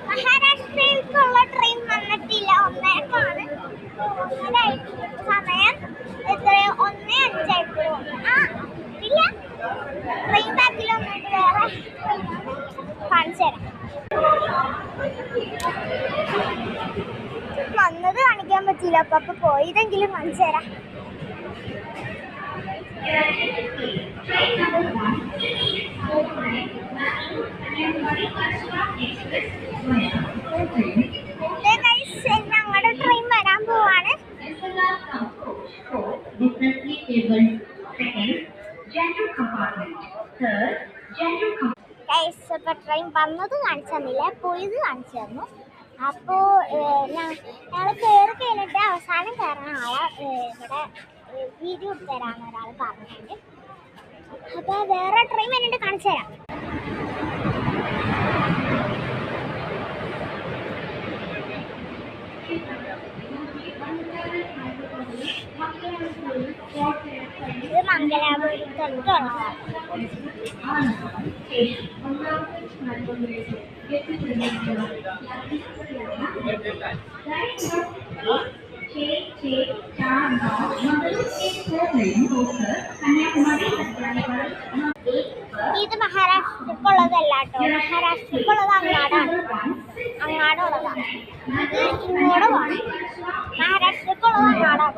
മഹാരാഷ്ട്രയിലേക്കുള്ള train വന്നിട്ടില്ല. 1:00-ക്കാണ്. സമയം എത്രയോ 1:05 ഇല്ല. ട്രെയിൻ ബാക്കിലൊന്നുണ്ട്. വേറെ കാണിച്ചു തരാം. വന്നത് കാണിക്കാൻ പറ്റില്ല. അപ്പൊ പോയതെങ്കിലും കാണിച്ചു തരാം. ഞങ്ങളുടെ ട്രെയിൻ വരാൻ പോവാണ്. ട്രെയിൻ വന്നത് കാണിച്ചു തന്നില്ല, പോയത് കാണിച്ചു തന്നു. അപ്പോ ഞങ്ങൾ കയറി കഴിഞ്ഞിട്ട് അവസാനം കയറുന്ന ആളെ ഇവിടെ വീഡിയോ എടുത്തു തരാന്ന് ഒരാൾ പറഞ്ഞിട്ടുണ്ട്. അപ്പൊ വേറെ ട്രെയിൻ വന്നിട്ട് കാണിച്ചു തരാം. ഇത് മംഗലാപുരത്തുള്ളതാണ്. ഇത് മഹാരാഷ്ട്രക്കുള്ളതല്ല കേട്ടോ. മഹാരാഷ്ട്രക്കുള്ളത് അങ്ങാടാണ്. അങ്ങാടുള്ളതാണ്. ഇത് ഇങ്ങോട്ട് പോകണം. മഹാരാഷ്ട്രക്കുള്ളത് അങ്ങാടാണ്.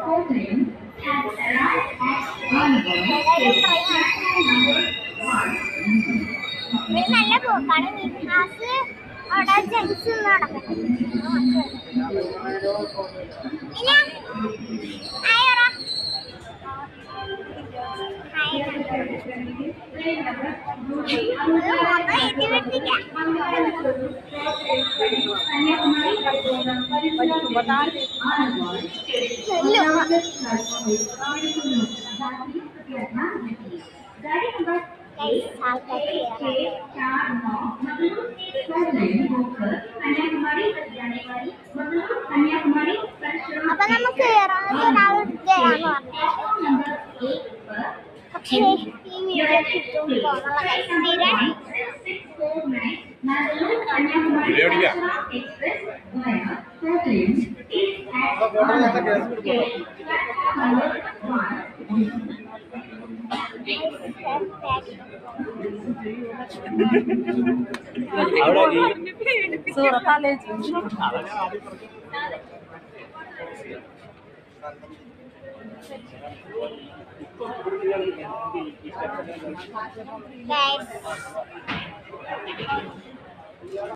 ഇത് നല്ല പോക്കാണ്. നിഹാസ് അവിടെ ജംഗ്ഷൻ നടക്കണം. അപ്പൊ നമുക്ക് പക്ഷേ ഈ വീഡിയോ കിട്ടും guys.